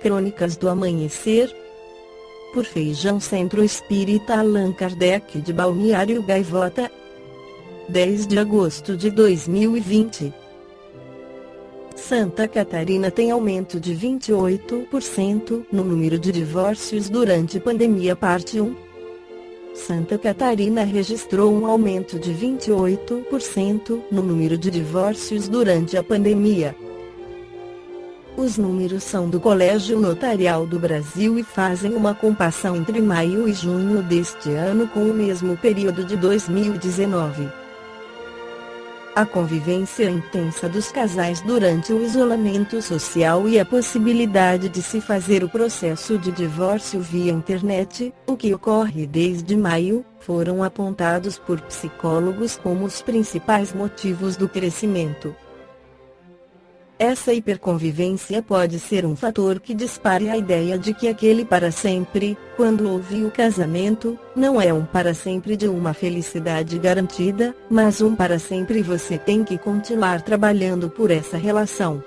Crônicas do Amanhecer, por Feijão Centro Espírita Allan Kardec de Balneário Gaivota, 10 de agosto de 2020. Santa Catarina tem aumento de 28% no número de divórcios durante pandemia. Parte 1. Santa Catarina registrou um aumento de 28% no número de divórcios durante a pandemia. Os números são do Colégio Notarial do Brasil e fazem uma comparação entre maio e junho deste ano com o mesmo período de 2019. A convivência intensa dos casais durante o isolamento social e a possibilidade de se fazer o processo de divórcio via internet, o que ocorre desde maio, foram apontados por psicólogos como os principais motivos do crescimento. Essa hiperconvivência pode ser um fator que dispare a ideia de que aquele para sempre, quando houve o casamento, não é um para sempre de uma felicidade garantida, mas um para sempre você tem que continuar trabalhando por essa relação.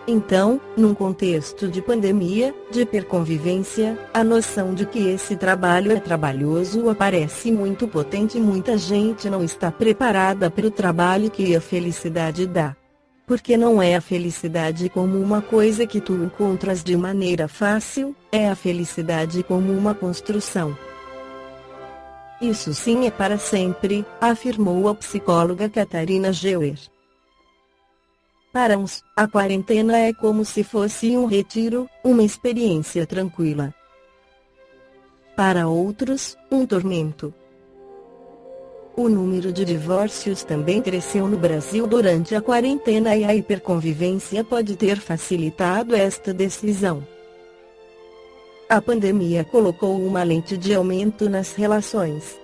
Então, num contexto de pandemia, de hiperconvivência, a noção de que esse trabalho é trabalhoso aparece muito potente e muita gente não está preparada para o trabalho que a felicidade dá. Porque não é a felicidade como uma coisa que tu encontras de maneira fácil, é a felicidade como uma construção. Isso sim é para sempre, afirmou a psicóloga Catarina Geuer. Para uns, a quarentena é como se fosse um retiro, uma experiência tranquila. Para outros, um tormento. O número de divórcios também cresceu no Brasil durante a quarentena e a hiperconvivência pode ter facilitado esta decisão. A pandemia colocou uma lente de aumento nas relações.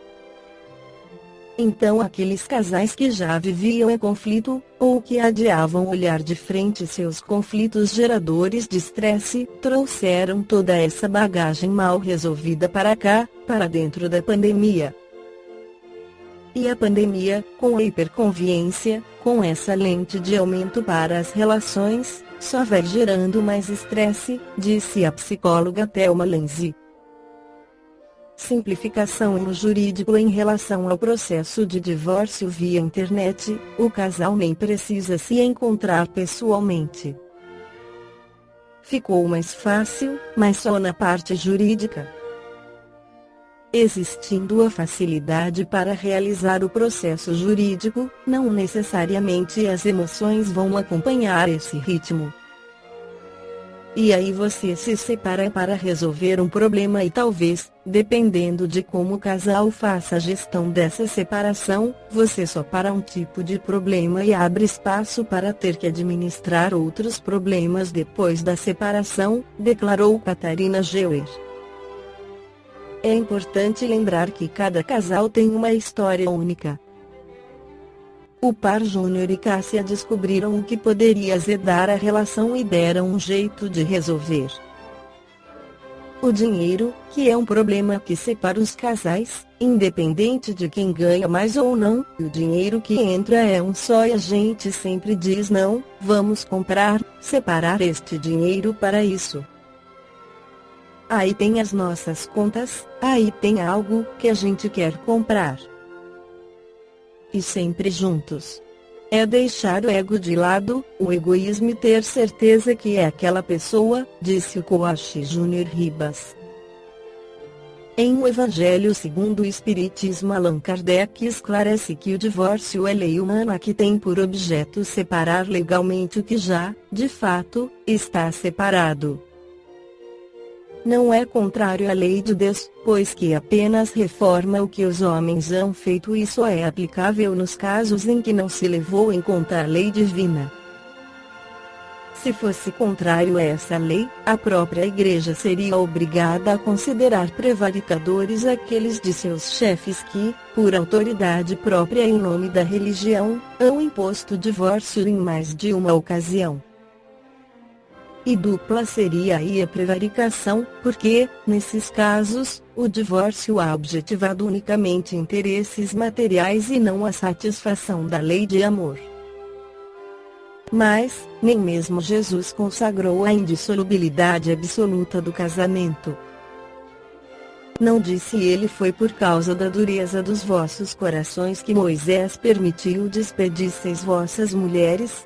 Então aqueles casais que já viviam em conflito, ou que adiavam olhar de frente seus conflitos geradores de estresse, trouxeram toda essa bagagem mal resolvida para cá, para dentro da pandemia. E a pandemia, com a hiperconvivência, com essa lente de aumento para as relações, só vai gerando mais estresse, disse a psicóloga Thelma Lenzi. Simplificação no jurídico em relação ao processo de divórcio via internet, o casal nem precisa se encontrar pessoalmente. Ficou mais fácil, mas só na parte jurídica. Existindo a facilidade para realizar o processo jurídico, não necessariamente as emoções vão acompanhar esse ritmo. E aí você se separa para resolver um problema e talvez, dependendo de como o casal faça a gestão dessa separação, você só para um tipo de problema e abre espaço para ter que administrar outros problemas depois da separação, declarou Catarina Geuer. É importante lembrar que cada casal tem uma história única. O par Júnior e Cássia descobriram o que poderia azedar a relação e deram um jeito de resolver. O dinheiro, que é um problema que separa os casais, independente de quem ganha mais ou não, e o dinheiro que entra é um só e a gente sempre diz não, vamos separar este dinheiro para isso. Aí tem as nossas contas, aí tem algo que a gente quer comprar. E sempre juntos. É deixar o ego de lado, o egoísmo e ter certeza que é aquela pessoa, disse o coach Júnior Ribas. Em O Evangelho segundo o Espiritismo, Allan Kardec esclarece que o divórcio é lei humana que tem por objeto separar legalmente o que já, de fato, está separado. Não é contrário à lei de Deus, pois que apenas reforma o que os homens han feito e só é aplicável nos casos em que não se levou em conta a lei divina. Se fosse contrário a essa lei, a própria Igreja seria obrigada a considerar prevaricadores aqueles de seus chefes que, por autoridade própria em nome da religião, hão imposto o divórcio em mais de uma ocasião. E dupla seria aí a prevaricação, porque, nesses casos, o divórcio há objetivado unicamente interesses materiais e não a satisfação da lei de amor. Mas, nem mesmo Jesus consagrou a indissolubilidade absoluta do casamento. Não disse ele: foi por causa da dureza dos vossos corações que Moisés permitiu despedisseis vossas mulheres?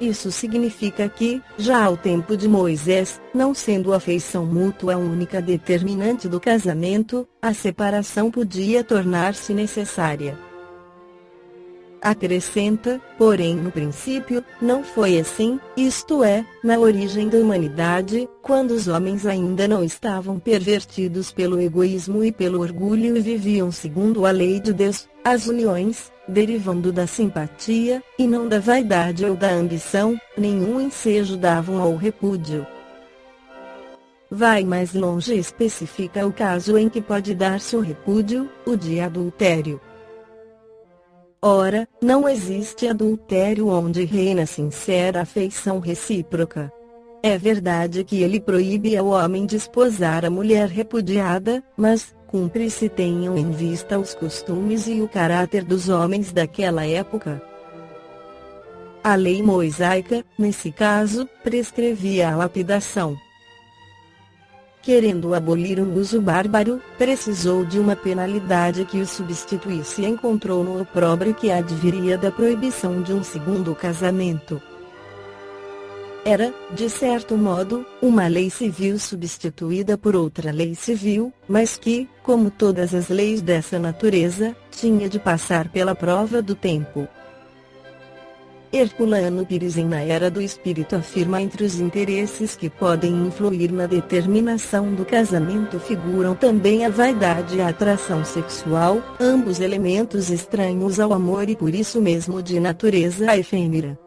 Isso significa que, já ao tempo de Moisés, não sendo a afeição mútua a única determinante do casamento, a separação podia tornar-se necessária. Acrescenta, porém no princípio, não foi assim, isto é, na origem da humanidade, quando os homens ainda não estavam pervertidos pelo egoísmo e pelo orgulho e viviam segundo a lei de Deus, as uniões, derivando da simpatia, e não da vaidade ou da ambição, nenhum ensejo davam ao repúdio. Vai mais longe e especifica o caso em que pode dar-se o repúdio, o de adultério. Ora, não existe adultério onde reina sincera afeição recíproca. É verdade que ele proíbe ao homem desposar a mulher repudiada, mas, cumpre se tenham em vista os costumes e o caráter dos homens daquela época. A lei mosaica, nesse caso, prescrevia a lapidação. Querendo abolir um uso bárbaro, precisou de uma penalidade que o substituísse e encontrou no opróbrio que adviria da proibição de um segundo casamento. Era, de certo modo, uma lei civil substituída por outra lei civil, mas que, como todas as leis dessa natureza, tinha de passar pela prova do tempo. Herculano Pires, Na Era do Espírito, afirma: entre os interesses que podem influir na determinação do casamento figuram também a vaidade e a atração sexual, ambos elementos estranhos ao amor e por isso mesmo de natureza efêmera.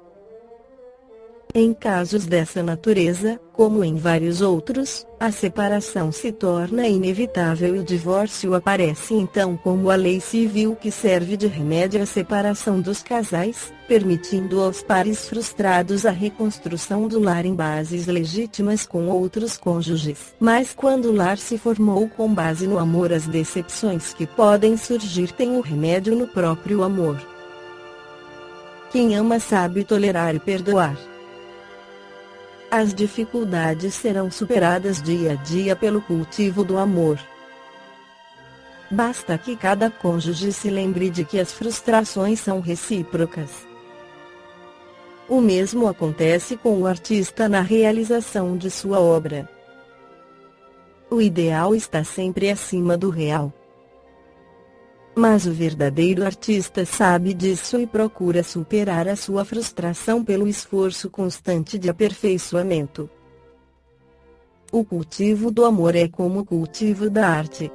Em casos dessa natureza, como em vários outros, a separação se torna inevitável e o divórcio aparece então como a lei civil que serve de remédio à separação dos casais, permitindo aos pares frustrados a reconstrução do lar em bases legítimas com outros cônjuges. Mas quando o lar se formou com base no amor, as decepções que podem surgir têm o remédio no próprio amor. Quem ama sabe tolerar e perdoar. As dificuldades serão superadas dia a dia pelo cultivo do amor. Basta que cada cônjuge se lembre de que as frustrações são recíprocas. O mesmo acontece com o artista na realização de sua obra. O ideal está sempre acima do real. Mas o verdadeiro artista sabe disso e procura superar a sua frustração pelo esforço constante de aperfeiçoamento. O cultivo do amor é como o cultivo da arte.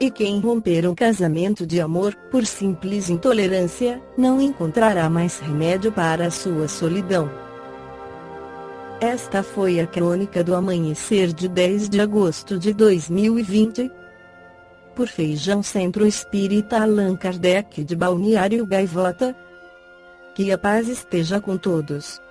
E quem romper um casamento de amor, por simples intolerância, não encontrará mais remédio para a sua solidão. Esta foi a crônica do amanhecer de 10 de agosto de 2020. Por Feijão Centro Espírita Allan Kardec de Balneário Gaivota. Que a paz esteja com todos.